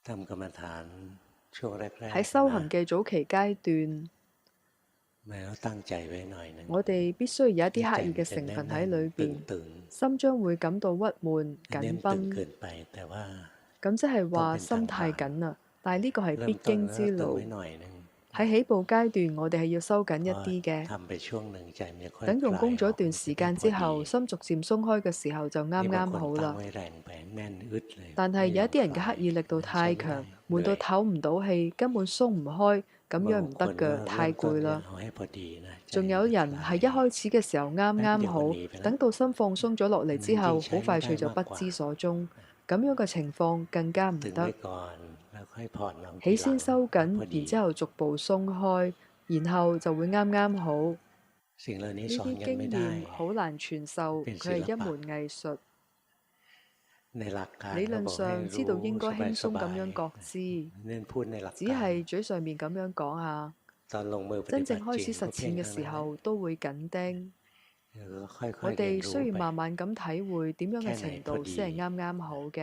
ทำกรรมฐานช่วงแร喺ก修ๆนะ行嘅早期階段，แม้ต้องตั้งใจไว้หน่อยหนึ่ง我哋必須有一啲刻意嘅ที่ใจมันจะ成分喺แน่น裏邊，ๆตึง心將會感到鬱悶、ๆอันนี้มันตึง緊繃。เกินไปแต่ว่า咁即係ต้องเป็น話心ทางผ่าน太緊啦，但係呢個係เริ่必มต้น經之แล้วตึงไว้路。หน่อยหนึ่ง喺起步階段，我哋係要收緊一พอ啲嘅。ทำไปช่วงหนึ่งใจมันจะค่อย等用คลาย功咗一段ออกมันจะ時間ได้พอดี之後，心逐漸鬆開嘅時候就啱นี่บาง啱คน好啦。ตั้งไว้แรงไปแน่นอึดเลย但係ไม่有一啲人ยอมคลาย嘅刻意力度ใช้太ไม่ได้強，เหนื่อย悶到唞唔到氣，根本鬆唔開，咁บาง樣唔得คนก็嘅，เริ่太มต้น攰啦。ก็เอาให้พอดีนะใจ仲有มันจะค人係一ลาย開始嘅時候啱แป๊บ啱เดียวก็ห好，นีไปแล้ว等到心放鬆咗落嚟อัน之後，นั้นยิ่งใช้好ไม่ได้快脆就不มากกว่า知所蹤。咁樣嘅情況更加唔ตึงไว้得。ก่อนแล้วค่อยผ่อนเอาที起หลัง先收緊，พอดี然之後逐步鬆開，然後就會啱啱好。呢สิ่งเหล่านี้สอน啲กันไม่經ได้驗好難傳授，เป็นศิ佢係一ลปะ門藝術。ในหลักการ理論เขาบอกให้上知รู้道應該輕鬆咁สบาย樣覺知，ๆเน้นพูดในหลัก只การ係嘴上面咁樣講下，ตอนลงมือป真ฏิบัติจริง正開始實ก็เพ่ง踐嘅ข้างใน時候都會緊盯。แล้วก็ค่อย我ๆเรียน哋需要รู้ไป慢慢咁體會點樣嘅แค่ไหน程พอดี度先係啱啱好嘅。